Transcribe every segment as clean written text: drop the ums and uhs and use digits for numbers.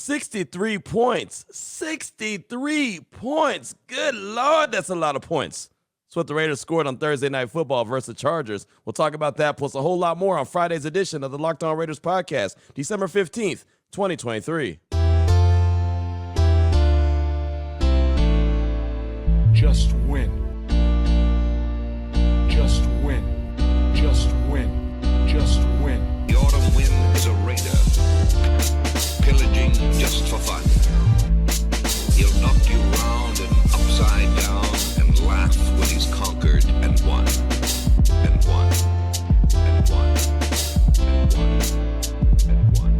63 points. 63 points. Good Lord, that's a lot of points. That's what the Raiders scored on Thursday Night Football versus the Chargers. We'll talk about that plus a whole lot more on Friday's edition of the Locked On Raiders podcast, December 15th, 2023. Just win. Just win. Just win. Just win. The autumn wind is a raider, pillaging just for fun. He'll knock you round and upside down and laugh when he's conquered and won. And won. And won. And won. And won.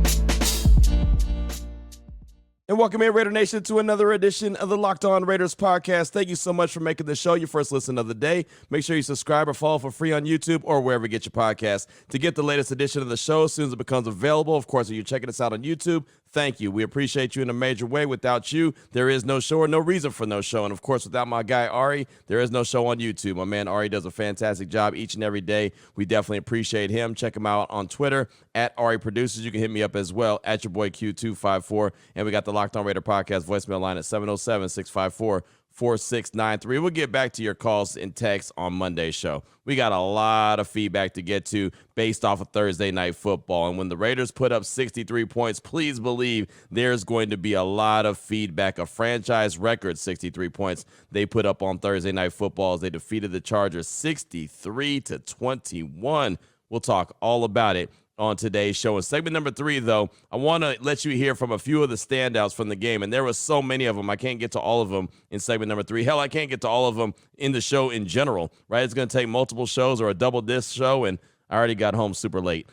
And welcome in, Raider Nation, to another edition of the Locked On Raiders podcast. Thank you so much for making the show your first listen of the day. Make sure you subscribe or follow for free on YouTube or wherever you get your podcasts to get the latest edition of the show as soon as it becomes available. Of course, if you're checking us out on YouTube, thank you. We appreciate you in a major way. Without you, there is no show or no reason for no show. And, of course, without my guy Ari, there is no show on YouTube. My man Ari does a fantastic job each and every day. We definitely appreciate him. Check him out on Twitter, at Ari Producers. You can hit me up as well, at your boy Q254. And we got the Locked On Raider podcast voicemail line at 707-654-4693. We'll get back to your calls and texts on Monday's show. We got a lot of feedback to get to based off of Thursday Night Football. And when the Raiders put up 63 points, please believe there's going to be a lot of feedback. A franchise record 63 points they put up on Thursday Night Football as they defeated the Chargers 63-21. We'll talk all about it on today's show. In segment number 3, though, I want to let you hear from a few of the standouts from the game, and there were so many of them. I can't get to all of them in segment number 3. Hell, I can't get to all of them in the show in general, right? It's going to take multiple shows or a double disc show, and I already got home super late,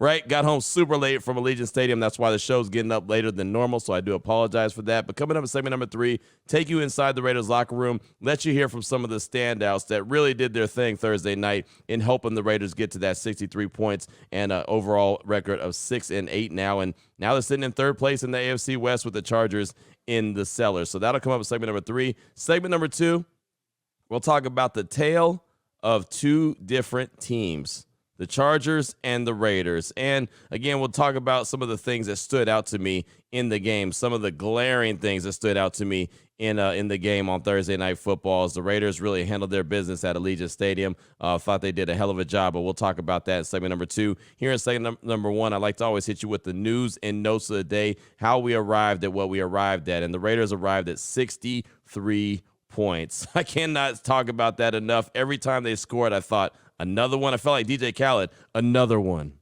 right? Got home super late from Allegiant Stadium. That's why the show's getting up later than normal, so I do apologize for that. But coming up in segment number 3, take you inside the Raiders locker room, let you hear from some of the standouts that really did their thing Thursday night in helping the Raiders get to that 63 points and an overall record of 6-8 now. And now they're sitting in third place in the AFC West with the Chargers in the cellar. So that'll come up in segment number 3. Segment number 2, we'll talk about the tale of two different teams, the Chargers and the Raiders. And again, we'll talk about some of the things that stood out to me in the game, some of the glaring things that stood out to me in the game on Thursday Night Football as the Raiders really handled their business at Allegiant Stadium. Thought they did a hell of a job, but we'll talk about that in segment number 2. Here in segment number 1, I like to always hit you with the news and notes of the day, how we arrived at what we arrived at. And the Raiders arrived at 63 points. I cannot talk about that enough. Every time they scored, I thought, another one. I felt like DJ Khaled. Another one.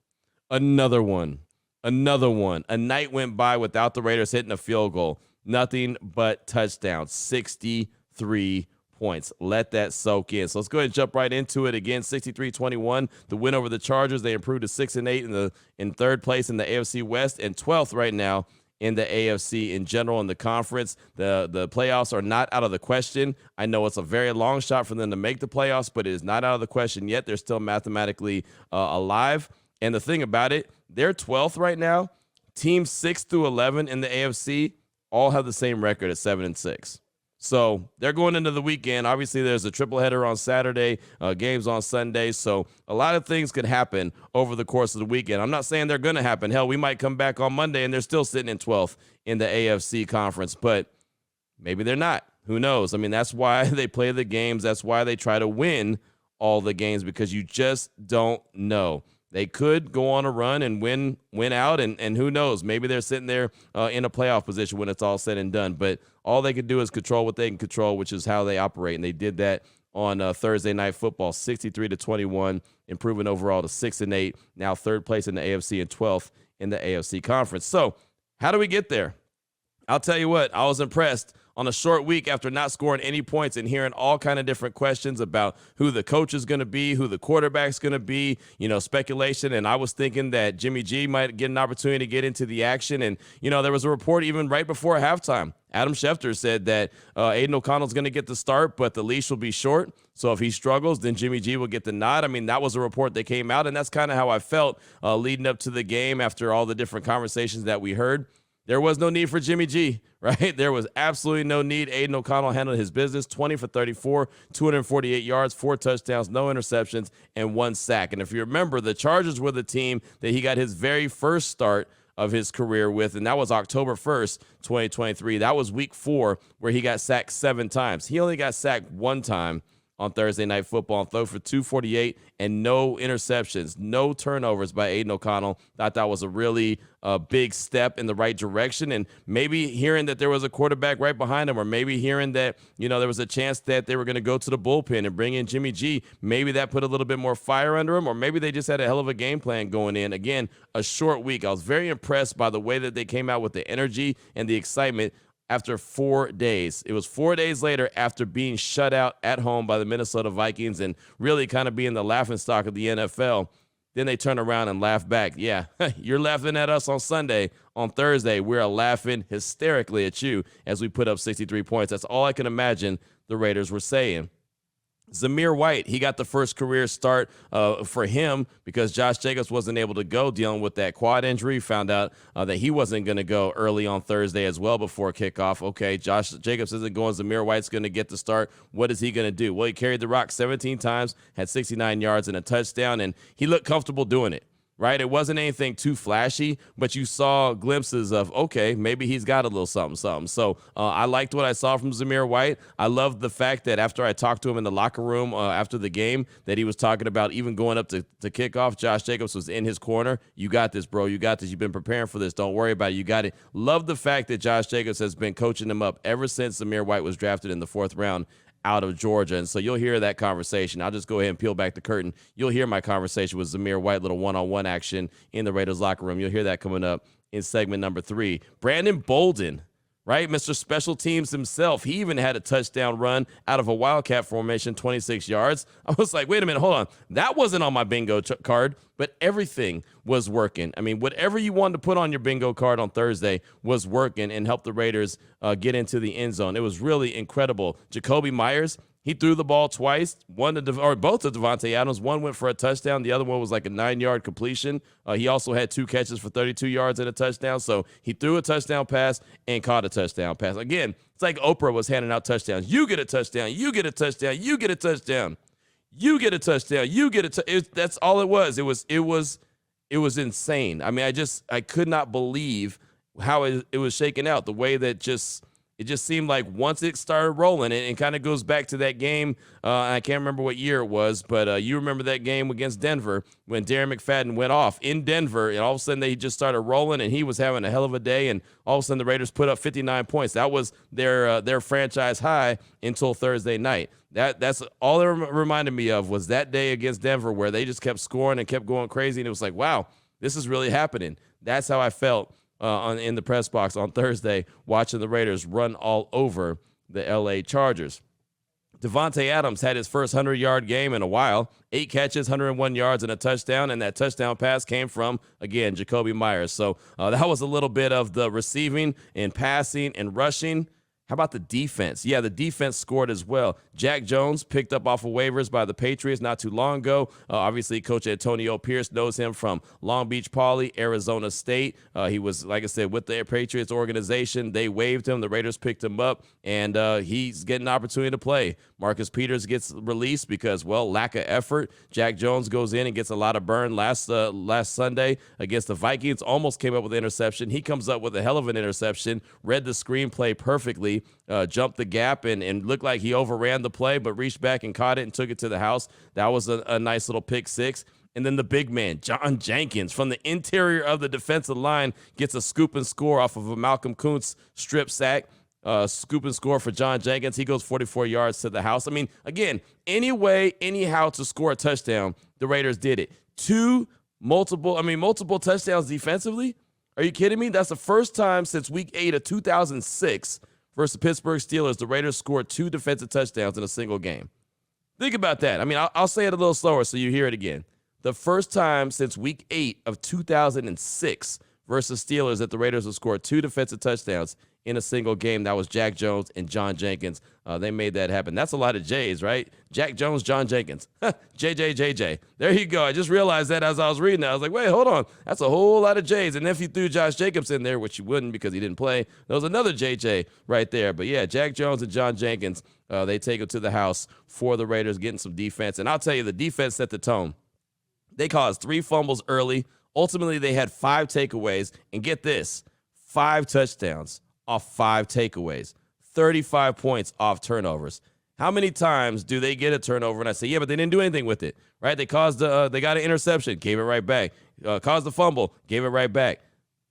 Another one. Another one. A night went by without the Raiders hitting a field goal. Nothing but touchdowns. 63 points. Let that soak in. So let's go ahead and jump right into it again. 63-21. The win over the Chargers. They improved to 6-8 in third place in the AFC West and 12th right now in the AFC in general in the conference. The playoffs are not out of the question. I know it's a very long shot for them to make the playoffs, but it is not out of the question yet. They're still mathematically alive. And the thing about it, they're 12th right now. Teams 6 through 11 in the AFC all have the same record at 7-6. So they're going into the weekend. Obviously, there's a triple header on Saturday, games on Sunday. So a lot of things could happen over the course of the weekend. I'm not saying they're going to happen. Hell, we might come back on Monday and they're still sitting in 12th in the AFC conference, but maybe they're not. Who knows? I mean, that's why they play the games. That's why they try to win all the games, because you just don't know. They could go on a run and win out, and who knows? Maybe they're sitting there in a playoff position when it's all said and done. But all they can do is control what they can control, which is how they operate. And they did that on Thursday Night Football, 63-21, improving overall to 6-8, now third place in the AFC and 12th in the AFC conference. So how do we get there? I'll tell you what, I was impressed on a short week after not scoring any points and hearing all kind of different questions about who the coach is going to be, who the quarterback's going to be, speculation. And I was thinking that Jimmy G might get an opportunity to get into the action. And, there was a report even right before halftime. Adam Schefter said that Aiden O'Connell's going to get the start, but the leash will be short. So if he struggles, then Jimmy G will get the nod. I mean, that was a report that came out, and that's kind of how I felt leading up to the game after all the different conversations that we heard. There was no need for Jimmy G, right? There was absolutely no need. Aiden O'Connell handled his business, 20 for 34, 248 yards, 4 touchdowns, no interceptions, and 1 sack. And if you remember, the Chargers were the team that he got his very first start of his career with, and that was October 1st, 2023. That was week 4 where he got sacked 7 times. He only got sacked 1 time on Thursday Night Football and throw for 248 and no interceptions, no turnovers by Aiden O'Connell. Thought that was a really big step in the right direction. And maybe hearing that there was a quarterback right behind him, or maybe hearing that, there was a chance that they were going to go to the bullpen and bring in Jimmy G, maybe that put a little bit more fire under him, or maybe they just had a hell of a game plan going in. Again, a short week. I was very impressed by the way that they came out with the energy and the excitement after 4 days. It was 4 days later after being shut out at home by the Minnesota Vikings and really kind of being the laughingstock of the NFL. Then they turn around and laugh back. Yeah, you're laughing at us on Sunday. On Thursday, we're laughing hysterically at you as we put up 63 points. That's all I can imagine the Raiders were saying. Zamir White, he got the first career start for him because Josh Jacobs wasn't able to go dealing with that quad injury. Found out that he wasn't going to go early on Thursday as well before kickoff. Okay, Josh Jacobs isn't going. Zamir White's going to get the start. What is he going to do? Well, he carried the rock 17 times, had 69 yards and a touchdown, and he looked comfortable doing it. Right? It wasn't anything too flashy, but you saw glimpses of, okay, maybe he's got a little something. So I liked what I saw from Zamir White. I loved the fact that after I talked to him in the locker room after the game, that he was talking about even going up to kickoff. Josh Jacobs was in his corner. You got this, bro. You got this. You've been preparing for this. Don't worry about it. You got it. Love the fact that Josh Jacobs has been coaching him up ever since Zamir White was drafted in the 4th round out of Georgia. And so you'll hear that conversation. I'll just go ahead and peel back the curtain. You'll hear my conversation with Zamir White, little one-on-one action in the Raiders locker room. You'll hear that coming up in segment number 3. Brandon Bolden, right? Mr. Special Teams himself. He even had a touchdown run out of a Wildcat formation, 26 yards. I was like, wait a minute, hold on. That wasn't on my bingo card, but everything was working. I mean, whatever you wanted to put on your bingo card on Thursday was working and helped the Raiders get into the end zone. It was really incredible. Jacoby Myers, he threw the ball twice, both to Devontae Adams. One went for a touchdown. The other one was like a 9-yard completion. He also had 2 catches for 32 yards and a touchdown. So he threw a touchdown pass and caught a touchdown pass. Again, it's like Oprah was handing out touchdowns. You get a touchdown. You get a touchdown. You get a touchdown. You get a touchdown. You get a touchdown. That's all it was. It was insane. I mean, I could not believe how it was shaking out. The way that it just seemed like once it started rolling, it kind of goes back to that game. I can't remember what year it was, but you remember that game against Denver when Darren McFadden went off in Denver, and all of a sudden they just started rolling, and he was having a hell of a day, and all of a sudden the Raiders put up 59 points. That was their franchise high until Thursday night. That's all it reminded me of was that day against Denver where they just kept scoring and kept going crazy, and it was like, wow, this is really happening. That's how I felt in the press box on Thursday, watching the Raiders run all over the LA Chargers. Devontae Adams had his first 100-yard game in a while, 8 catches, 101 yards, and a touchdown, and that touchdown pass came from, again, Jacoby Myers. So that was a little bit of the receiving and passing and rushing. How about the defense? Yeah, the defense scored as well. Jack Jones picked up off of waivers by the Patriots not too long ago. Obviously, Coach Antonio Pierce knows him from Long Beach Poly, Arizona State. He was, like I said, with the Patriots organization. They waived him. The Raiders picked him up, and he's getting an opportunity to play. Marcus Peters gets released because, well, lack of effort. Jack Jones goes in and gets a lot of burn last Sunday against the Vikings. Almost came up with an interception. He comes up with a hell of an interception, read the screenplay perfectly, jumped the gap and looked like he overran the play, but reached back and caught it and took it to the house. That was a nice little pick six. And then the big man, John Jenkins, from the interior of the defensive line, gets a scoop and score off of a Malcolm Kuntz strip sack. Scoop and score for John Jenkins. He goes 44 yards to the house. I mean, again, any way, anyhow to score a touchdown, the Raiders did it. Multiple touchdowns defensively? Are you kidding me? That's the first time since week 8 of 2006 versus the Pittsburgh Steelers, the Raiders scored 2 defensive touchdowns in a single game. Think about that. I mean, I'll say it a little slower so you hear it again. The first time since week 8 of 2006 versus Steelers that the Raiders have scored 2 defensive touchdowns in a single game. That was Jack Jones and John Jenkins. They made that happen. That's a lot of J's, right? Jack Jones, John Jenkins. JJ. There you go. I just realized that as I was reading that. I was like, wait, hold on. That's a whole lot of J's. And if you threw Josh Jacobs in there, which you wouldn't because he didn't play, there was another JJ right there. But, yeah, Jack Jones and John Jenkins, they take it to the house for the Raiders, getting some defense. And I'll tell you, the defense set the tone. They caused 3 fumbles early Ultimately, they had 5 takeaways, and get this, 5 touchdowns off 5 takeaways, 35 points off turnovers. How many times do they get a turnover and I say, yeah, but they didn't do anything with it, right? They got an interception, gave it right back. Caused the fumble, gave it right back.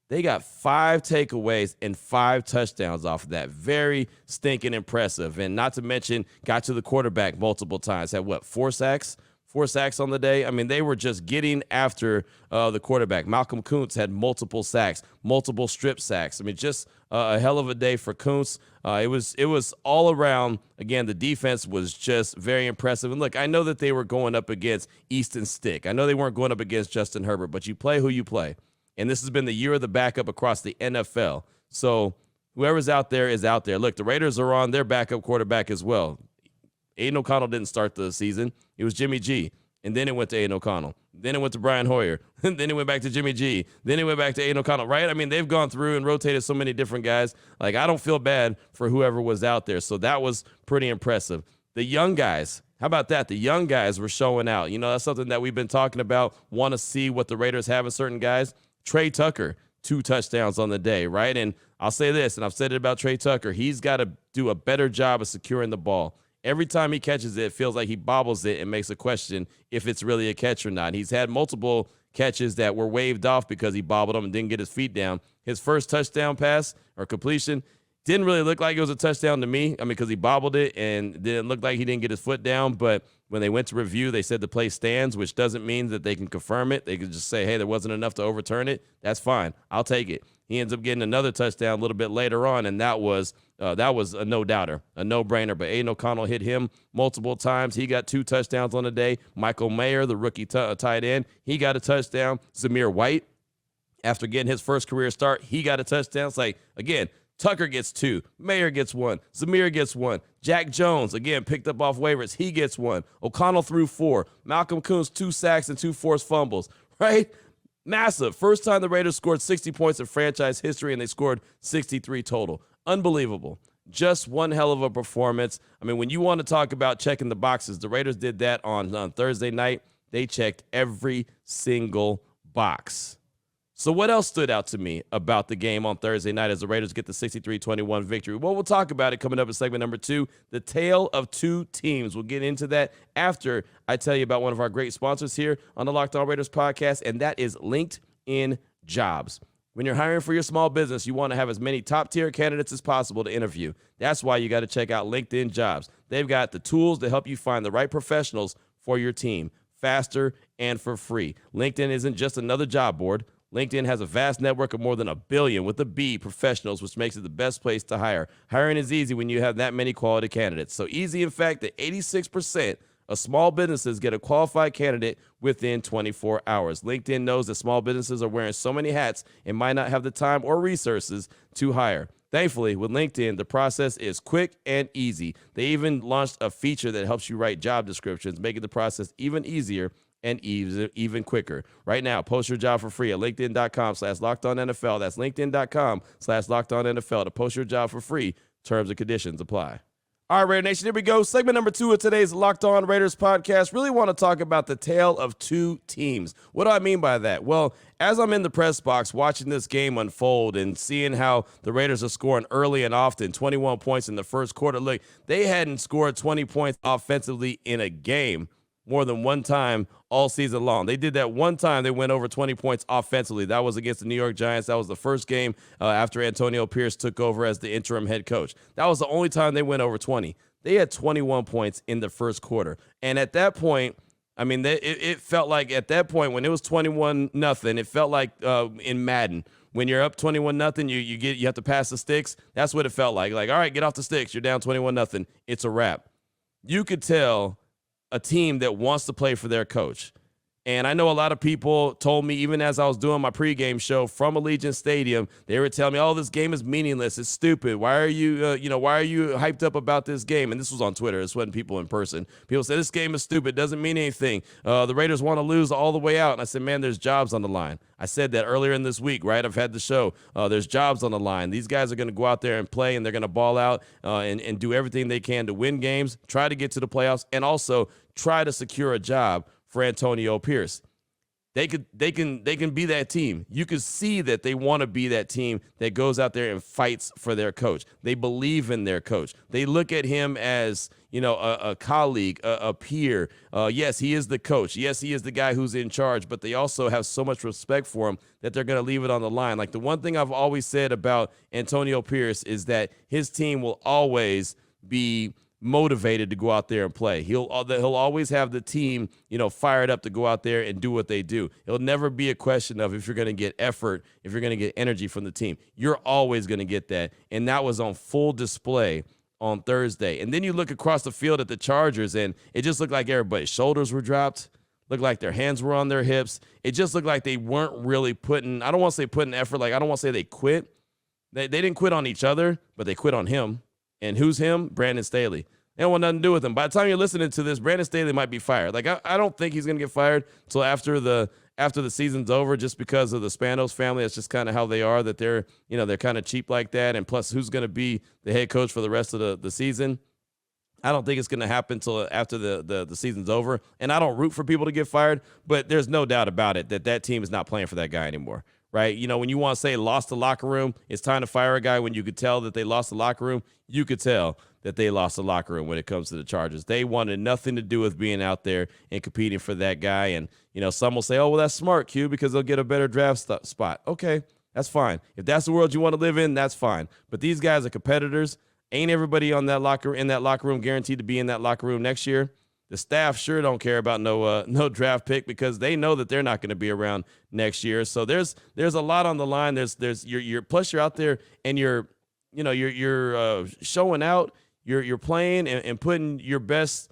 They got 5 takeaways and 5 touchdowns off of that. Very stinking impressive. And not to mention, got to the quarterback multiple times. Had 4 sacks? 4 sacks on the day. I mean, they were just getting after the quarterback. Malcolm Kuntz had multiple sacks, multiple strip sacks. I mean, just a hell of a day for Kuntz. It was all around. Again, the defense was just very impressive. And look, I know that they were going up against Easton Stick. I know they weren't going up against Justin Herbert, but you play who you play. And this has been the year of the backup across the NFL. So whoever's out there is out there. Look, the Raiders are on their backup quarterback as well. Aiden O'Connell didn't start the season. It was Jimmy G. And then it went to Aiden O'Connell. Then it went to Brian Hoyer. And then it went back to Jimmy G. Then it went back to Aiden O'Connell, right? I mean, they've gone through and rotated so many different guys. Like, I don't feel bad for whoever was out there. So that was pretty impressive. The young guys, how about that? The young guys were showing out. You know, that's something that we've been talking about. Want to see what the Raiders have in certain guys. Trey Tucker, 2 touchdowns on the day, right? And I'll say this, and I've said it about Trey Tucker. He's got to do a better job of securing the ball. Every time he catches it, it feels like he bobbles it and makes a question if it's really a catch or not. He's had multiple catches that were waved off because he bobbled them and didn't get his feet down. His first touchdown pass or completion didn't really look like it was a touchdown to me. I mean, because he bobbled it and didn't look like he didn't get his foot down. But when they went to review, they said the play stands, which doesn't mean that they can confirm it. They can just say, hey, there wasn't enough to overturn it. That's fine. I'll take it. He ends up getting another touchdown a little bit later on, and that was a no-doubter, a no-brainer. But Aiden O'Connell hit him multiple times. He got 2 touchdowns on the day. Michael Mayer, the rookie tight end, he got a touchdown. Zamir White, after getting his first career start, he got a touchdown. It's like, again, Tucker gets 2. Mayer gets 1. Zamir gets 1. Jack Jones, again, picked up off waivers. He gets 1. O'Connell threw 4. Malcolm Kuntz, 2 sacks and 2 forced fumbles, right? Massive. First time the Raiders scored 60 points in franchise history, and they scored 63 total. Unbelievable. Just one hell of a performance. I mean, when you want to talk about checking the boxes, the Raiders did that on Thursday night. They checked every single box. So what else stood out to me about the game on Thursday night as the Raiders get the 63-21 victory? Well, we'll talk about it coming up in segment number 2, the tale of 2 teams. We'll get into that after I tell you about one of our great sponsors here on the Locked On Raiders podcast, and that is LinkedIn Jobs. When you're hiring for your small business, you want to have as many top-tier candidates as possible to interview. That's why you got to check out LinkedIn Jobs. They've got the tools to help you find the right professionals for your team faster and for free. LinkedIn isn't just another job board. LinkedIn has a vast network of more than 1 billion with a B professionals, which makes it the best place to hire. Hiring is easy when you have that many quality candidates. So easy, in fact, that 86% of small businesses get a qualified candidate within 24 hours. LinkedIn knows that small businesses are wearing so many hats and might not have the time or resources to hire. Thankfully, with LinkedIn, the process is quick and easy. They even launched a feature that helps you write job descriptions, making the process even easier and even quicker. Right now, post your job for free at linkedin.com/LockedOnNFL. That's linkedin.com/LockedOnNFL to post your job for free. Terms and conditions apply. All right, Raider Nation, here we go. Segment number 2 of today's Locked On Raiders podcast. Really want to talk about the tale of 2 teams. What do I mean by that? Well, as I'm in the press box watching this game unfold and seeing how the Raiders are scoring early and often, 21 points in the first quarter. Look, they hadn't scored 20 points offensively in a game more than one time all season long. They did that one time. They went over 20 points offensively. That was against the New York Giants. That was the first game after Antonio Pierce took over as the interim head coach. That was the only time they went over 20. They had 21 points in the first quarter. And at that point, I mean, it felt like at that point when it was 21-0, it felt like in Madden. When you're up 21-0, you have to pass the sticks. That's what it felt like. Like, all right, get off the sticks. You're down 21-0. It's a wrap. You could tell a team that wants to play for their coach. And I know a lot of people told me, even as I was doing my pregame show from Allegiant Stadium, they were telling me, oh, this game is meaningless. It's stupid. Why are you, why are you hyped up about this game? And this was on Twitter. This wasn't people in person. People said, this game is stupid. It doesn't mean anything. The Raiders want to lose all the way out. And I said, man, there's jobs on the line. I said that earlier in this week, right? I've had the show. There's jobs on the line. These guys are going to go out there and play, and they're going to ball out and do everything they can to win games, try to get to the playoffs, and also try to secure a job for Antonio Pierce. they can be that team. You could see that they want to be that team that goes out there and fights for their coach. They believe in their coach. They look at him as, a colleague, a peer. Yes, he is the coach. Yes, he is the guy who's in charge, but they also have so much respect for him that they're going to leave it on the line. Like, the one thing I've always said about Antonio Pierce is that his team will always be motivated to go out there and play. He'll always have the team, fired up to go out there and do what they do. It'll never be a question of if you're going to get effort, if you're going to get energy from the team. You're always going to get that. And that was on full display on Thursday. And then you look across the field at the Chargers, and it just looked like everybody's shoulders were dropped, looked like their hands were on their hips. It just looked like they weren't really I don't want to say putting effort, like I don't want to say they quit. They didn't quit on each other, but they quit on him. And who's him? Brandon Staley. They don't want nothing to do with him. By the time you're listening to this, Brandon Staley might be fired. Like, I don't think he's going to get fired until after the season's over, just because of the Spanos family. That's just kind of how they are, that they're kind of cheap like that. And plus, who's going to be the head coach for the rest of the season? I don't think it's going to happen until after the season's over. And I don't root for people to get fired, but there's no doubt about it that team is not playing for that guy anymore. Right? When you want to say lost the locker room, it's time to fire a guy. When you could tell that they lost the locker room, you could tell that they lost the locker room when it comes to the Chargers. They wanted nothing to do with being out there and competing for that guy. And, some will say, oh, well, that's smart, Q, because they'll get a better draft spot. Okay, that's fine. If that's the world you want to live in, that's fine. But these guys are competitors. Ain't everybody in that locker room guaranteed to be in that locker room next year? The staff sure don't care about no draft pick, because they know that they're not going to be around next year. So there's a lot on the line. You're out there and you're showing out. You're playing and putting your best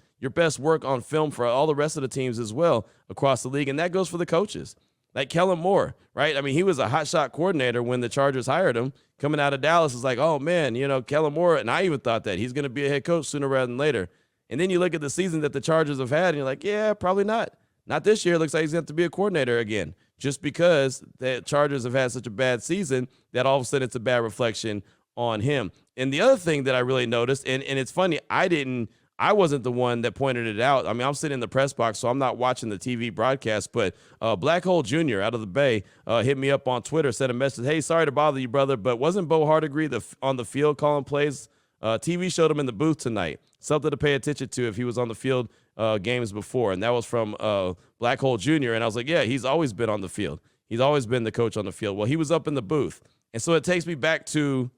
work on film for all the rest of the teams as well across the league, and that goes for the coaches. Like Kellen Moore, right? I mean, he was a hotshot coordinator when the Chargers hired him. Coming out of Dallas, is like, oh man, Kellen Moore, and I even thought that he's going to be a head coach sooner rather than later. And then you look at the season that the Chargers have had, and you're like, yeah, probably not. Not this year. It looks like he's going to have to be a coordinator again, just because the Chargers have had such a bad season that all of a sudden it's a bad reflection on him. And the other thing that I really noticed, and it's funny, I wasn't the one that pointed it out. I mean, I'm sitting in the press box, so I'm not watching the TV broadcast, but Black Hole Jr. out of the Bay hit me up on Twitter, sent a message, hey, sorry to bother you, brother, but wasn't Bo Hardegree on the field calling plays? TV showed him in the booth tonight. Something to pay attention to if he was on the field games before. And that was from Black Hole Jr. And I was like, yeah, he's always been on the field. He's always been the coach on the field. Well, he was up in the booth. And so it takes me back to,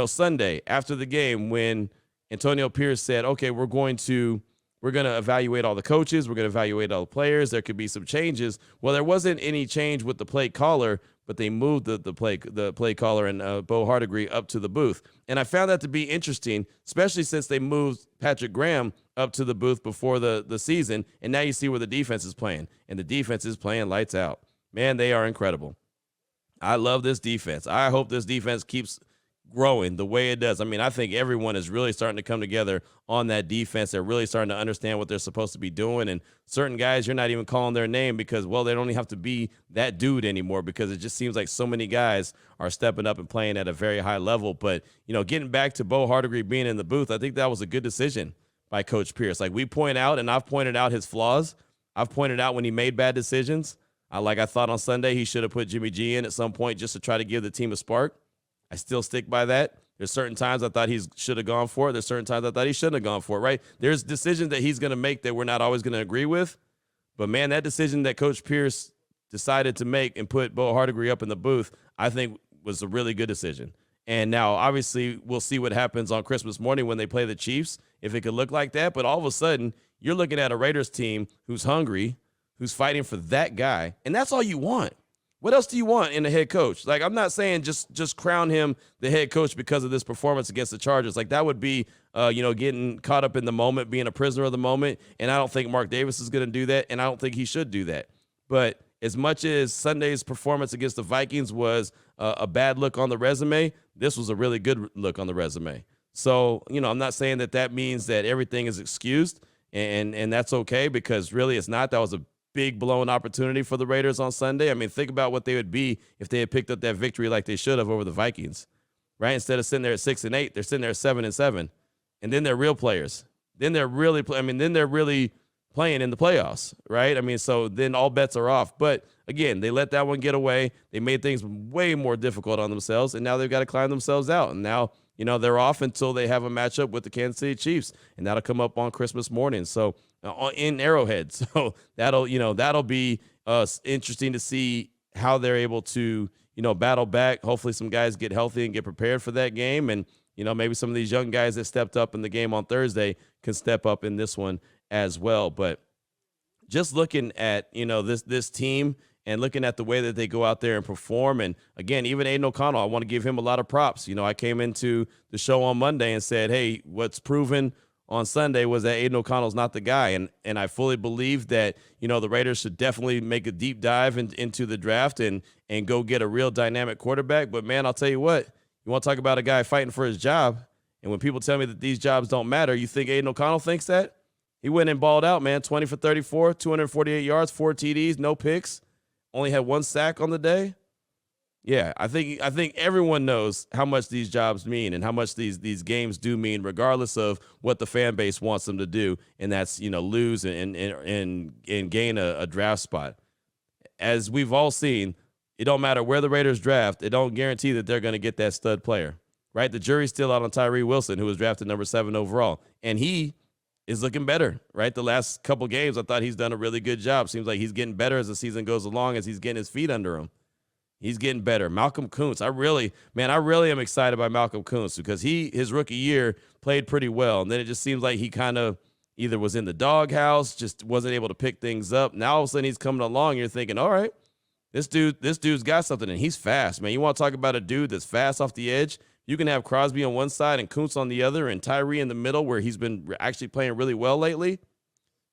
Sunday after the game when Antonio Pierce said, okay, we're going to evaluate all the coaches. We're going to evaluate all the players. There could be some changes. Well, there wasn't any change with the play caller, but they moved the play caller and Bo Hardegree up to the booth. And I found that to be interesting, especially since they moved Patrick Graham up to the booth before the season. And now you see where the defense is playing. And the defense is playing lights out. Man, they are incredible. I love this defense. I hope this defense keeps growing the way it does. I mean, I think everyone is really starting to come together on that defense. They're really starting to understand what they're supposed to be doing. And certain guys, you're not even calling their name because, well, they don't even have to be that dude anymore, because it just seems like so many guys are stepping up and playing at a very high level. But, getting back to Bo Hardegree being in the booth, I think that was a good decision by Coach Pierce. Like we point out, and I've pointed out his flaws. I've pointed out when he made bad decisions. I thought on Sunday he should have put Jimmy G in at some point just to try to give the team a spark. I still stick by that. There's certain times I thought he should have gone for it. There's certain times I thought he shouldn't have gone for it, right? There's decisions that he's going to make that we're not always going to agree with. But, man, that decision that Coach Pierce decided to make and put Bo Hardegree up in the booth, I think was a really good decision. And now, obviously, we'll see what happens on Christmas morning when they play the Chiefs, if it could look like that. But all of a sudden, you're looking at a Raiders team who's hungry, who's fighting for that guy, and that's all you want. What else do you want in a head coach? Like, I'm not saying just crown him the head coach because of this performance against the Chargers. Like, that would be, getting caught up in the moment, being a prisoner of the moment. And I don't think Mark Davis is going to do that, and I don't think he should do that. But as much as Sunday's performance against the Vikings was a bad look on the resume, this was a really good look on the resume. So, I'm not saying that means that everything is excused, and that's okay, because really it's not. That was a big blown opportunity for the Raiders on Sunday. I mean, think about what they would be if they had picked up that victory like they should have over the Vikings, right? Instead of sitting there at 6-8, they're sitting there at 7-7, and then they're real players. Then they're really playing in the playoffs, right? I mean, so then all bets are off. But again, they let that one get away. They made things way more difficult on themselves, and now they've got to climb themselves out. And now, they're off until they have a matchup with the Kansas City Chiefs, and that'll come up on Christmas morning. So in Arrowhead. So that'll be interesting to see how they're able to, battle back. Hopefully some guys get healthy and get prepared for that game. And, maybe some of these young guys that stepped up in the game on Thursday can step up in this one as well. But just looking at, this team and looking at the way that they go out there and perform. And again, even Aiden O'Connell, I want to give him a lot of props. I came into the show on Monday and said, hey, what's proven on Sunday was that Aiden O'Connell's not the guy. And I fully believe that, the Raiders should definitely make a deep dive into the draft and go get a real dynamic quarterback. But man, I'll tell you what, you want to talk about a guy fighting for his job. And when people tell me that these jobs don't matter, you think Aiden O'Connell thinks that? He went and balled out, man. 20 for 34, 248 yards, 4 TDs, no picks. Only had 1 sack on the day. Yeah, I think everyone knows how much these jobs mean and how much these games do mean, regardless of what the fan base wants them to do, and that's lose and gain a draft spot. As we've all seen, it don't matter where the Raiders draft; it don't guarantee that they're going to get that stud player, right? The jury's still out on Tyree Wilson, who was drafted number 7 overall, and he is looking better, right? The last couple games, I thought he's done a really good job. Seems like he's getting better as the season goes along, as he's getting his feet under him. He's getting better. Malcolm Kuntz, I really am excited by Malcolm Kuntz because his rookie year played pretty well. And then it just seems like he kind of either was in the doghouse, just wasn't able to pick things up. Now all of a sudden he's coming along. You're thinking, all right, this dude's got something, and he's fast, man. You want to talk about a dude that's fast off the edge? You can have Crosby on one side and Kuntz on the other and Tyree in the middle where he's been actually playing really well lately.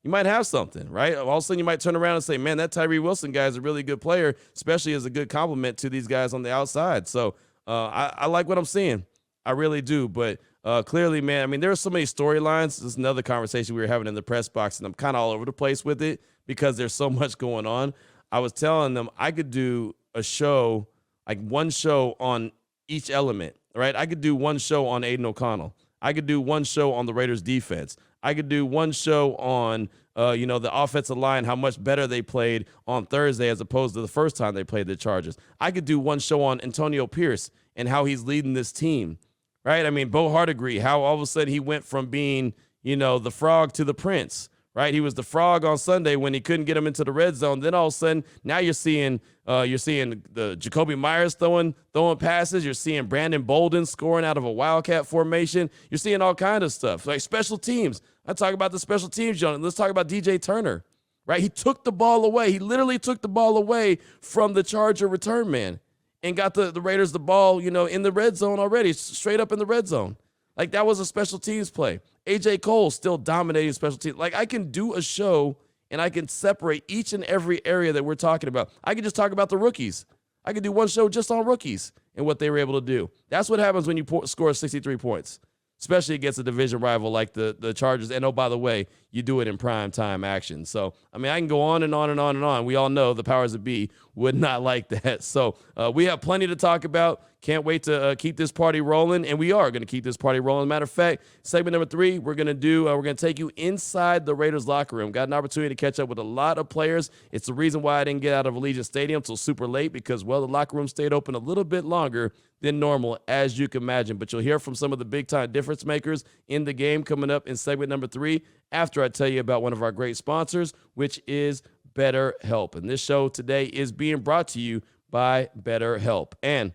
You might have something, right? All of a sudden you might turn around and say, man, that Tyree Wilson guy is a really good player, especially as a good compliment to these guys on the outside. So I like what I'm seeing. I really do. But clearly, man, I mean, there are so many storylines. This is another conversation we were having in the press box, and I'm kind of all over the place with it because there's so much going on. I was telling them I could do a show, like one show on each element, right? I could do one show on Aiden O'Connell. I could do one show on the Raiders defense. I could do one show on, the offensive line, how much better they played on Thursday as opposed to the first time they played the Chargers. I could do one show on Antonio Pierce and how he's leading this team, right? I mean, Bo Hardegree, how all of a sudden he went from being, the frog to the prince, right? He was the frog on Sunday when he couldn't get him into the red zone. Then all of a sudden, now you're seeing the Jacoby Myers throwing passes. You're seeing Brandon Bolden scoring out of a wildcat formation. You're seeing all kinds of stuff, like special teams. I talk about the special teams, John. Let's talk about DJ Turner, right? He took the ball away. He literally took the ball away from the Charger return man and got the Raiders the ball, in the red zone already, straight up in the red zone. Like, that was a special teams play. A.J. Cole still dominating special teams. Like, I can do a show and I can separate each and every area that we're talking about. I can just talk about the rookies. I can do one show just on rookies and what they were able to do. That's what happens when you score 63 points, especially against a division rival like the Chargers. And, oh, by the way, you do it in prime time action. So, I mean, I can go on and on and on and on. We all know the powers that be would not like that. So we have plenty to talk about. Can't wait to keep this party rolling, and we are going to keep this party rolling. Matter of fact, segment number 3, we're going to take you inside the Raiders locker room. Got an opportunity to catch up with a lot of players. It's the reason why I didn't get out of Allegiant Stadium until super late because, well, the locker room stayed open a little bit longer than normal, as you can imagine. But you'll hear from some of the big-time difference makers in the game coming up in segment number 3 after I tell you about one of our great sponsors, which is BetterHelp. And this show today is being brought to you by BetterHelp. And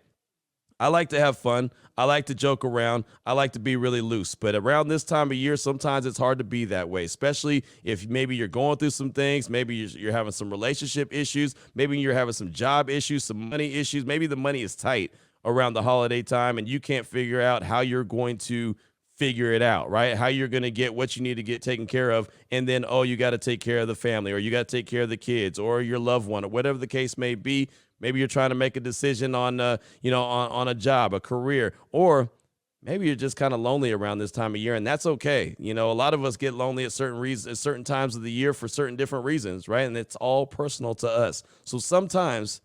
I like to have fun. I like to joke around. I like to be really loose. But around this time of year, sometimes it's hard to be that way, especially if maybe you're going through some things. Maybe you're having some relationship issues. Maybe you're having some job issues, some money issues. Maybe the money is tight around the holiday time and you can't figure out how you're going to figure it out, right? How you're going to get what you need to get taken care of. And then, you got to take care of the family or you got to take care of the kids or your loved one or whatever the case may be. Maybe you're trying to make a decision on, on a job, a career, or maybe you're just kind of lonely around this time of year, and that's okay. A lot of us get lonely at certain times of the year for certain different reasons, right? And it's all personal to us. So sometimes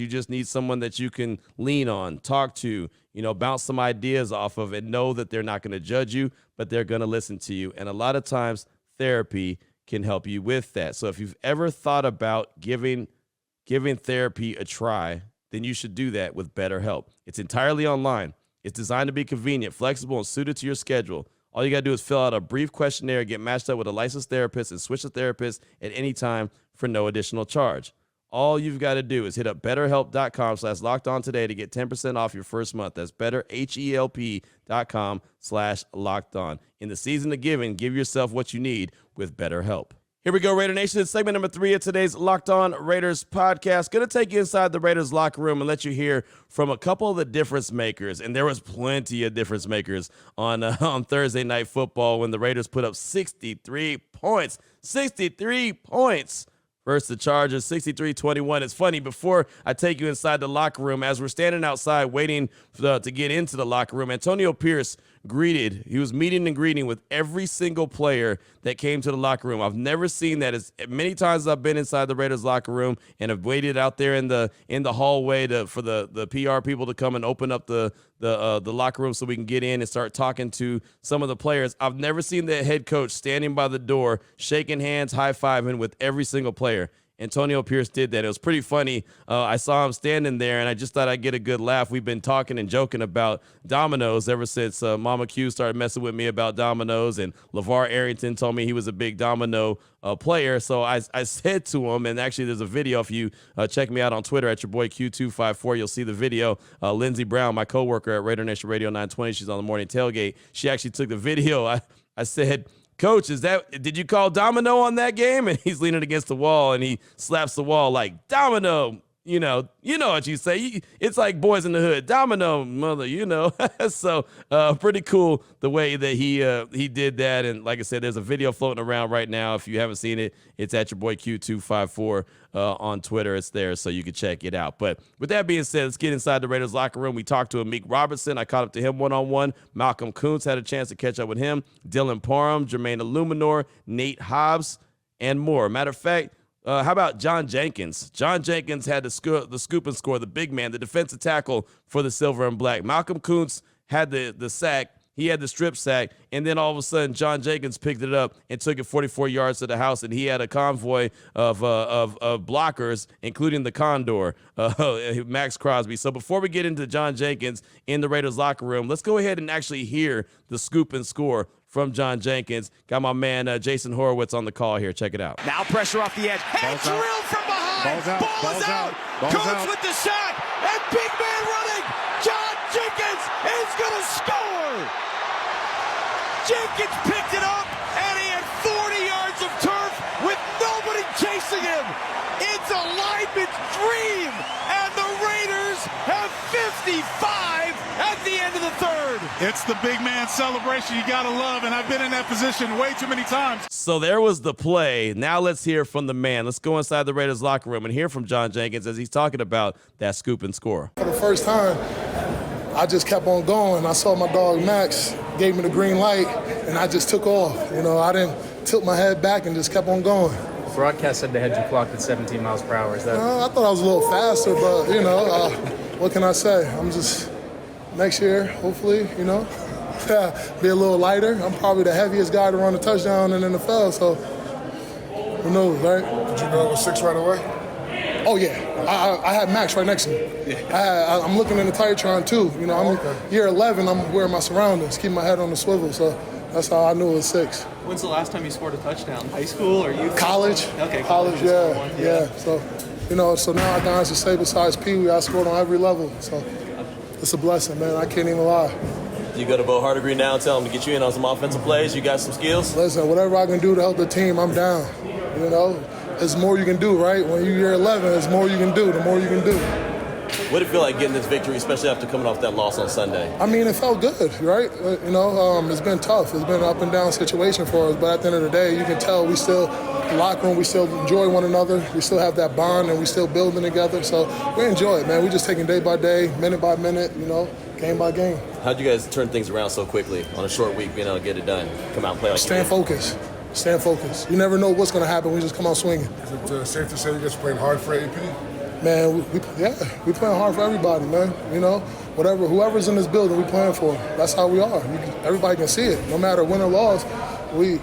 you just need someone that you can lean on, talk to, bounce some ideas off of, and know that they're not going to judge you, but they're going to listen to you. And a lot of times, therapy can help you with that. So if you've ever thought about giving therapy a try, then you should do that with BetterHelp. It's entirely online. It's designed to be convenient, flexible, and suited to your schedule. All you got to do is fill out a brief questionnaire, get matched up with a licensed therapist, and switch the therapist at any time for no additional charge. All you've got to do is hit up betterhelp.com/lockedon today to get 10% off your first month. That's betterhelp.com/lockedon. In the season of giving, give yourself what you need with BetterHelp. Here we go, Raider Nation. It's segment number 3 of today's Locked On Raiders podcast. Going to take you inside the Raiders locker room and let you hear from a couple of the difference makers. And there was plenty of difference makers on Thursday Night Football when the Raiders put up 63 points. 63 points versus the Chargers, 63-21. It's funny, before I take you inside the locker room, as we're standing outside waiting to get into the locker room, Antonio Pierce he was meeting and greeting with every single player that came to the locker room. I've never seen that as many times as I've been inside the Raiders locker room and have waited out there in the hallway for the PR people to come and open up the locker room so we can get in and start talking to some of the players. I've never seen the head coach standing by the door, shaking hands, high-fiving with every single player. Antonio Pierce did that. It was pretty funny. I saw him standing there, and I just thought I'd get a good laugh. We've been talking and joking about dominoes ever since Mama Q started messing with me about dominoes, and LeVar Arrington told me he was a big domino player. So I said to him, and actually there's a video. If you check me out on Twitter at your boy Q254, you'll see the video. Lindsey Brown, my coworker at Raider Nation Radio 920, she's on the morning tailgate. She actually took the video. I said, Coach, did you call domino on that game? And he's leaning against the wall and he slaps the wall like, domino, you know what you say. It's like Boys in the Hood, domino, mother, So pretty cool the way that he did that. And like I said, there's a video floating around right now. If you haven't seen it, it's at your boy Q254 on Twitter. It's there, so you can check it out. But with that being said, let's get inside the Raiders locker room. We talked to Amik Robertson. I caught up to him one-on-one. Malcolm Kuntz had a chance to catch up with him. Dylan Parham, Jermaine Illuminor, Nate Hobbs, and more. Matter of fact, how about John Jenkins? John Jenkins had the scoop and score, the big man, the defensive tackle for the Silver and Black. Malcolm Kuntz had the sack. He had the strip sack, and then all of a sudden, John Jenkins picked it up and took it 44 yards to the house, and he had a convoy of blockers, including the Condor, Max Crosby. So before we get into John Jenkins in the Raiders locker room, let's go ahead and actually hear the scoop and score from John Jenkins. Got my man Jason Horowitz on the call here. Check it out. Now pressure off the edge. Hey, drill from behind. Ball is out. Coach with the shot. And big man running. John Jenkins is going to score. Jenkins picked it up, and he had 40 yards of turf with nobody chasing him. It's a lineman's dream, and the Raiders have 55 at the end of the third. It's the big man celebration you got to love, and I've been in that position way too many times. So there was the play. Now let's hear from the man. Let's go inside the Raiders locker room and hear from John Jenkins as he's talking about that scoop and score. For the first time, I just kept on going. I saw my dog Max, gave me the green light, and I just took off. I didn't tilt my head back and just kept on going. The broadcast said they had you clocked at 17 miles per hour. Is that? I thought I was a little faster, but, what can I say? I'm just, next year, hopefully, be a little lighter. I'm probably the heaviest guy to run a touchdown in the NFL, so who knows, right? Did you go with 6 right away? Oh, yeah. I had Max right next to me. Yeah. I'm looking in the Titantron, too. I'm year 11. I'm wearing my surroundings, keep my head on the swivel, so that's how I knew it was 6. When's the last time you scored a touchdown? High school or youth? College. Okay, college, yeah. So, so now I can honestly say besides Pee Wee, I scored on every level. So it's a blessing, man. I can't even lie. You go to Bo Hardegree now and tell him to get you in on some offensive plays? You got some skills? Listen, whatever I can do to help the team, I'm down. There's more you can do, right? When you're year 11, there's more you can do, the more you can do. What did it feel like getting this victory, especially after coming off that loss on Sunday? I mean, it felt good, right? It's been tough. It's been an up and down situation for us, but at the end of the day, you can tell the locker room, we still enjoy one another. We still have that bond, and we still building together. So we enjoy it, man. We're just taking day by day, minute by minute, game by game. How'd you guys turn things around so quickly on a short week, being able to get it done, come out and play like Staying focused. Staying focused. You never know what's going to happen. We just come out swinging. Is it safe to say you guys playing hard for AP? Man, we playing hard for everybody, man. Whoever's in this building, we playing for them. That's how we are. Everybody can see it. No matter win or loss, we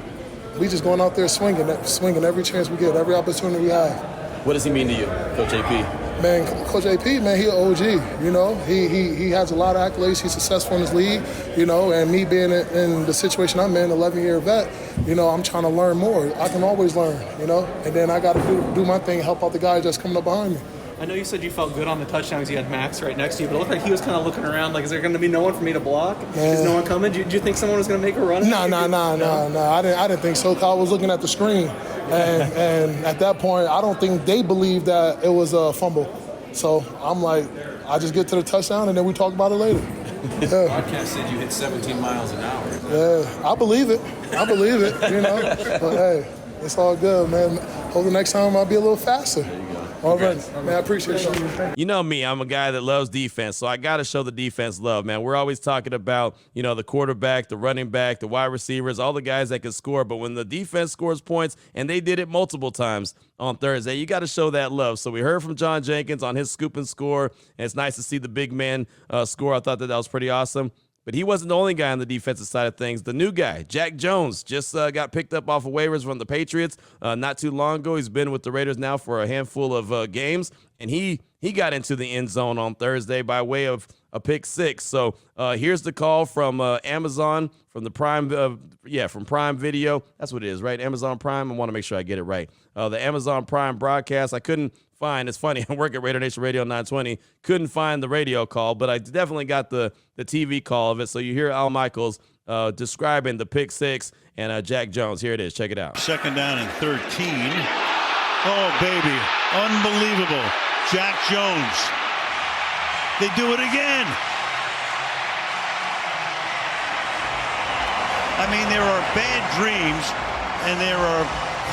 we just going out there swinging every chance we get, every opportunity we have. What does he mean to you, Coach AP? Man, Coach AP, man, he an OG, you know. He has a lot of accolades. He's successful in his league, you know, and me being in the situation I'm in, 11-year vet, you know, I'm trying to learn more. I can always learn, you know, and then I got to do my thing, help out the guys that's coming up behind me. I know you said you felt good on the touchdown because you had Max right next to you, but it looked like he was kind of looking around like, is there going to be no one for me to block? Is no one coming? Do you think someone was going to make a run? No. I didn't think so. I was looking at the screen, and at that point, I don't think they believed that it was a fumble. So I'm like, I just get to the touchdown, and then we talk about it later. Yeah. Broadcast said you hit 17 miles an hour. Yeah, I believe it, you know. But, hey, it's all good, man. Hope the next time I'll be a little faster. All right, man, I appreciate you. You know me, I'm a guy that loves defense, so I got to show the defense love, man. We're always talking about, you know, the quarterback, the running back, the wide receivers, all the guys that can score. But when the defense scores points, and they did it multiple times on Thursday, you got to show that love. So we heard from John Jenkins on his scoop and score, and it's nice to see the big man score. I thought that was pretty awesome. But he wasn't the only guy on the defensive side of things. The new guy, Jack Jones, just got picked up off of waivers from the Patriots not too long ago. He's been with the Raiders now for a handful of games, and he got into the end zone on Thursday by way of a pick six. So here's the call from Amazon, from the Prime, from Prime Video. That's what it is, right? Amazon Prime. I want to make sure I get it right. The Amazon Prime broadcast. I couldn't find. It's funny. I work at Raider Nation Radio 920. Couldn't find the radio call, but I definitely got the TV call of it. So you hear Al Michaels describing the pick six and Jack Jones. Here it is. Check it out. 2nd down and 13. Oh, baby. Unbelievable. Jack Jones. They do it again. I mean, there are bad dreams, and there are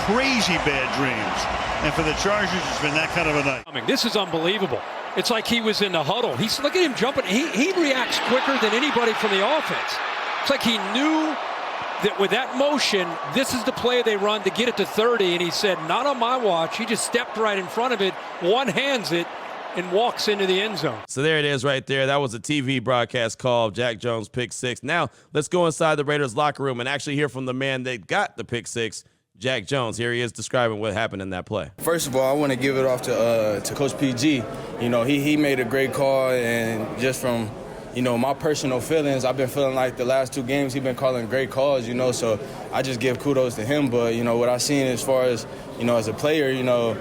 crazy bad dreams. And for the Chargers, it's been that kind of a night. This is unbelievable. It's like he was in the huddle. Look at him jumping. He reacts quicker than anybody from the offense. It's like he knew that with that motion, this is the play they run to get it to 30. And he said, not on my watch. He just stepped right in front of it, one-hands it, and walks into the end zone. So there it is right there. That was a TV broadcast call of Jack Jones' pick six. Now let's go inside the Raiders locker room and actually hear from the man that got the pick six, Jack Jones. Here he is describing what happened in that play. First of all, I want to give it off to Coach PG. You know, he made a great call, and just from, you know, my personal feelings, I've been feeling like the last 2 games he's been calling great calls, you know, so I just give kudos to him. But, you know, what I've seen as far as, you know, as a player, you know,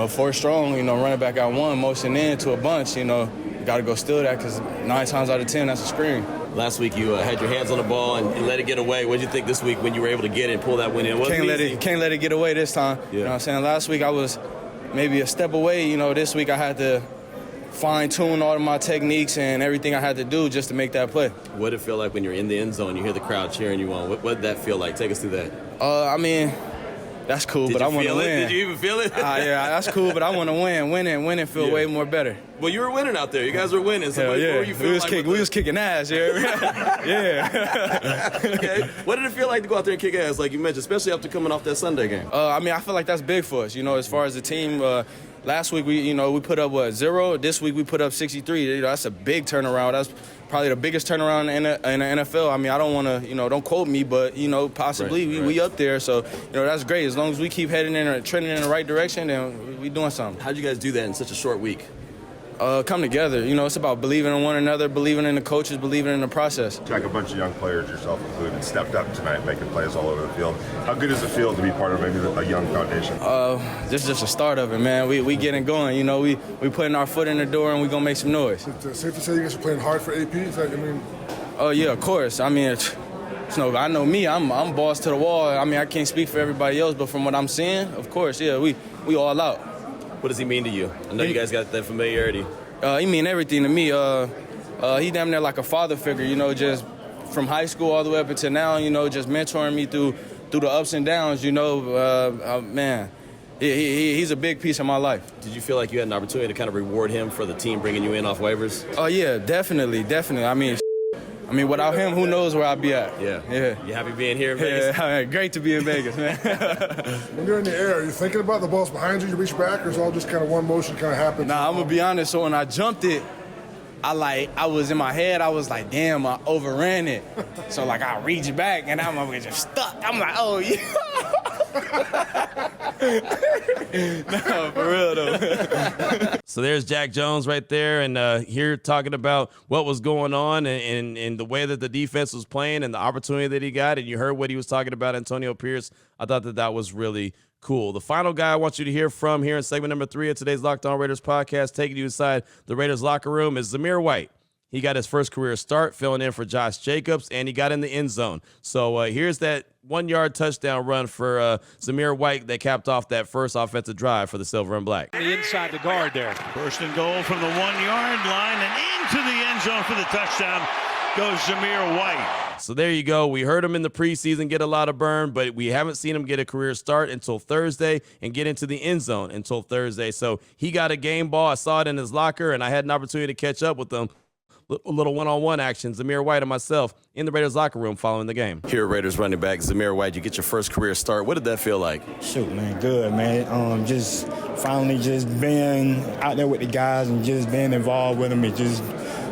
4 strong, you know, running back out 1, motion in to a bunch, you know, got to go steal that because 9 times out of 10, that's a screen. Last week you had your hands on the ball and let it get away. What did you think this week when you were able to get it and pull that win in? Can't let it get away this time. Yeah. You know what I'm saying? Last week I was maybe a step away. You know, this week I had to fine-tune all of my techniques and everything I had to do just to make that play. What did it feel like when you're in the end zone, you hear the crowd cheering you on? What did that feel like? Take us through that. I mean, that's cool, but I want to win. Did you even feel it? Yeah, that's cool, but I want to win. Winning feel way more better. Well, you were winning out there. You guys were winning. So what were you feeling we was kicking ass, yeah. Okay. What did it feel like to go out there and kick ass, like you mentioned, especially after coming off that Sunday game? I mean, I feel like that's big for us. You know, as far as the team, last week we put up 0. This week we put up 63. You know, that's a big turnaround. That's probably the biggest turnaround in the NFL. I mean, I don't want to, don't quote me, but, possibly we up there. So, that's great. As long as we keep heading in or trending in the right direction, then we doing something. How'd you guys do that in such a short week? Come together. It's about believing in one another, believing in the coaches, believing in the process. Jack, a bunch of young players, yourself included, stepped up tonight, making plays all over the field. How good does it feel to be part of maybe a young foundation? This is just a start of it, man. We getting going. We putting our foot in the door and we gonna make some noise. Safe to say you guys are playing hard for AP? Oh yeah, of course. I mean, I know me. I'm balls to the wall. I mean, I can't speak for everybody else, but from what I'm seeing, of course, yeah, we all out. What does he mean to you? I know you guys got that familiarity. He mean everything to me. He damn near like a father figure, just from high school all the way up until now, just mentoring me through the ups and downs, man. He's a big piece of my life. Did you feel like you had an opportunity to kind of reward him for the team bringing you in off waivers? Oh, yeah, definitely. I mean, without him, who knows where I'd be at? Yeah. You happy being here in Vegas? Yeah, great to be in Vegas, man. When you're in the air, are you thinking about the ball's behind you, you reach back, or is it all just kind of one motion kind of happens? Nah, I'm going to be honest. So when I jumped it, I was in my head, I was like, damn, I overran it. So like I reach back and I'm just stuck. I'm like, oh yeah. No, for real though. So there's Jack Jones right there, and here talking about what was going on and the way that the defense was playing and the opportunity that he got. And you heard what he was talking about, Antonio Pierce. I thought that was really cool. The final guy I want you to hear from here in segment number 3 of today's Locked On Raiders podcast, taking you inside the Raiders locker room, is Zamir White. He got his first career start filling in for Josh Jacobs, and he got in the end zone. So here's that 1-yard touchdown run for Zamir White that capped off that first offensive drive for the Silver and Black. The inside the guard there. First and goal from the 1-yard line and into the end zone for the touchdown goes Zamir White. So there you go. We heard him in the preseason get a lot of burn, but we haven't seen him get a career start until Thursday and get into the end zone until Thursday. So he got a game ball. I saw it in his locker, and I had an opportunity to catch up with him. A little one-on-one action, Zamir White and myself in the Raiders locker room following the game. Here, Raiders running back Zamir White, you get your first career start. What did that feel like? Shoot, man, good, man. Just finally just being out there with the guys and just being involved with them and just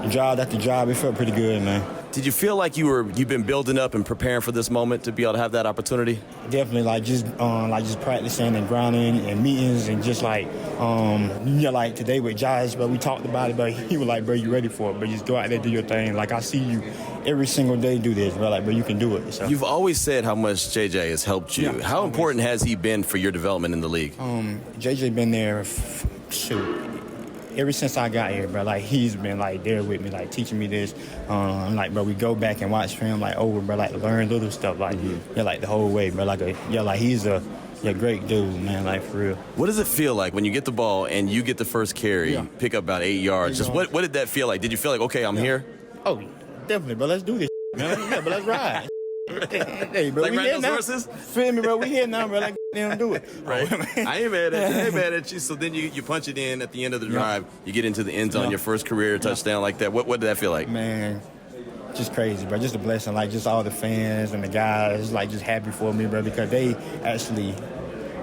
job after job. It felt pretty good, man. Did you feel like you've been building up and preparing for this moment to be able to have that opportunity? Definitely, like just practicing and grinding and meetings and just like like today with Josh, but we talked about it, but he was like, bro, you ready for it? But just go out there, do your thing. Like I see you every single day do this, bro. Like, bro, you can do it. So. You've always said how much JJ has helped you. Yeah, how important has he been for your development in the league? JJ been there, ever since I got here, bro. Like he's been like there with me, like teaching me this. Like, bro, we go back and watch film like over, bro. Like learn little stuff, like like the whole way, bro. Like he's a great dude, man. Like for real. What does it feel like when you get the ball and you get the first carry, pick up about 8 yards? Just what did that feel like? Did you feel like, okay, I'm here? Oh, definitely, bro. Let's do this, man. Yeah, but let's ride. Hey, bro, like we riding here those now. horses? Feel me, bro? We here now, bro. Like damn, do it. Right. I ain't mad at you. I ain't mad at you. So then you punch it in at the end of the drive. You get into the end zone, your first career touchdown like that. What did that feel like? Man, just crazy, bro. Just a blessing. Like just all the fans and the guys, like just happy for me, bro, because they actually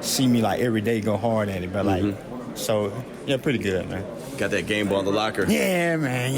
see me like every day go hard at it, bro. Like so, yeah, pretty good, man. Got that game ball in the locker. Yeah, man.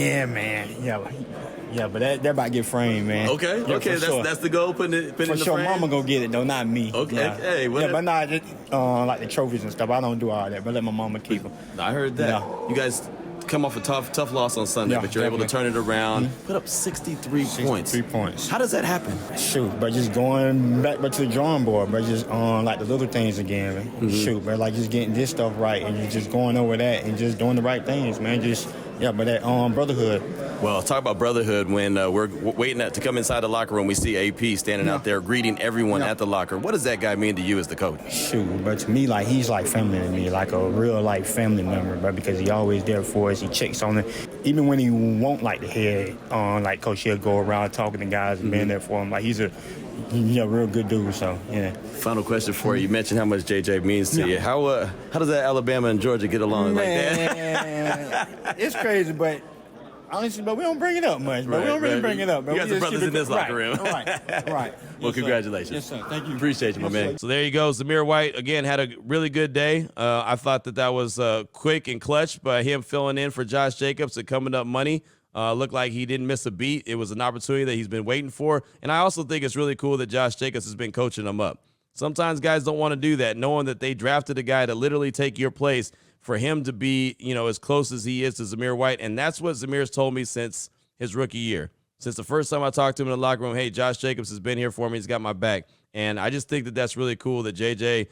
Yeah, but that about to get framed, man. Okay, yeah, okay, that's the goal. Putting it in the sure, frame. Mama gonna get it though, not me. Okay, yeah. hey, but nah, just like the trophies and stuff. I don't do all that, but let my mama keep them. I heard that. Yeah. You guys come off a tough loss on Sunday, but you're able to turn it around. Put up 63 points. 63 points. How does that happen? Shoot, but just going back to the drawing board, but just like the little things again, man. Shoot, but like just getting this stuff right and just going over that and just doing the right things, man. Just but that brotherhood. Well, talk about brotherhood when we're waiting to come inside the locker room. We see AP standing out there greeting everyone at the locker. What does that guy mean to you as the coach? Shoot, but to me, like he's like family to me, like a real like family member, bro. Because he always there for us. He checks on it, even when he won't like the head. Like Coach, he'll go around talking to guys and being there for him. Like he's a real good dude. So yeah. Final question for you. You mentioned how much JJ means to you. How does that Alabama and Georgia get along like that? It's crazy, but. Honestly, but we don't bring it up much, bro. We don't really bring it up, bro. You got some brothers in this locker room. Right. Well, congratulations. Yes, sir. Thank you. Appreciate you, my man. So there you go. Zamir White, again, had a really good day. I thought that was quick and clutch by him filling in for Josh Jacobs and coming up money. Looked like he didn't miss a beat. It was an opportunity that he's been waiting for. And I also think it's really cool that Josh Jacobs has been coaching him up. Sometimes guys don't want to do that, knowing that they drafted a guy to literally take your place, for him to be, as close as he is to Zamir White. And that's what Zamir's told me since his rookie year. Since the first time I talked to him in the locker room, hey, Josh Jacobs has been here for me. He's got my back. And I just think that that's really cool that JJ,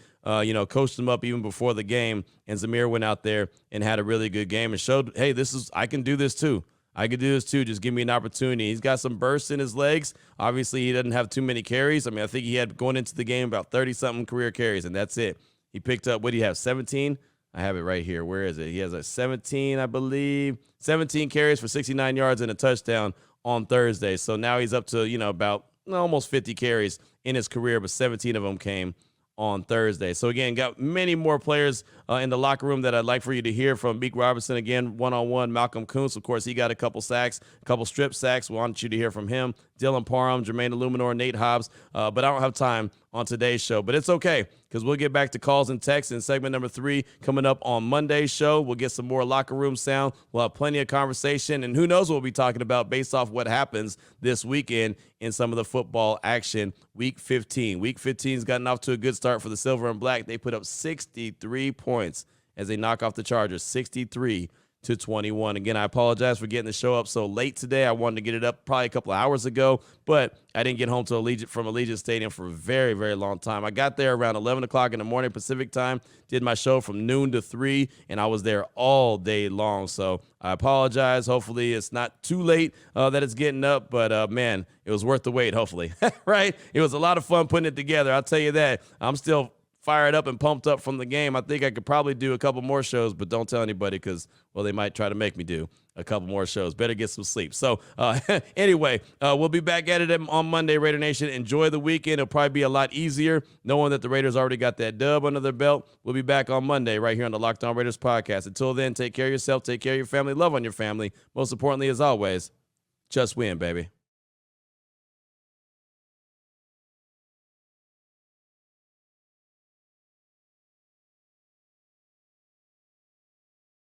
coached him up even before the game. And Zamir went out there and had a really good game and showed, hey, I can do this too. I could do this too. Just give me an opportunity. He's got some bursts in his legs. Obviously, he doesn't have too many carries. I mean, I think he had going into the game about 30-something career carries, and that's it. He picked up, what do you have, 17? I have it right here. Where is it? He has a 17, I believe. 17 carries for 69 yards and a touchdown on Thursday. So now he's up to, about almost 50 carries in his career, but 17 of them came on Thursday. So, again, got many more players in the locker room that I'd like for you to hear from. Meek Robinson, again, one-on-one. Malcolm Kuntz, of course, he got a couple sacks, a couple strip sacks. We want you to hear from him. Dylan Parham, Jermaine Illuminor, Nate Hobbs. But I don't have time on today's show. But it's okay, because we'll get back to calls and texts in segment number 3 coming up on Monday's show. We'll get some more locker room sound. We'll have plenty of conversation, and who knows what we'll be talking about based off what happens this weekend in some of the football action. Week 15. Week 15's gotten off to a good start for the Silver and Black. They put up 63 points as they knock off the Chargers, 63-21. Again, I apologize for getting the show up so late today. I wanted to get it up probably a couple of hours ago, but I didn't get home to Allegiant Stadium for a very, very long time. I got there around 11 o'clock in the morning Pacific time, did my show from noon to 3, and I was there all day long. So I apologize. Hopefully it's not too late that it's getting up, but man, it was worth the wait, hopefully. Right? It was a lot of fun putting it together. I'll tell you that. I'm still fired up and pumped up from the game. I think I could probably do a couple more shows, but don't tell anybody, because, well, they might try to make me do a couple more shows. Better get some sleep. So anyway, we'll be back at it on Monday, Raider Nation. Enjoy the weekend. It'll probably be a lot easier knowing that the Raiders already got that dub under their belt. We'll be back on Monday right here on the Locked On Raiders podcast. Until then, take care of yourself, take care of your family, love on your family. Most importantly, as always, just win, baby.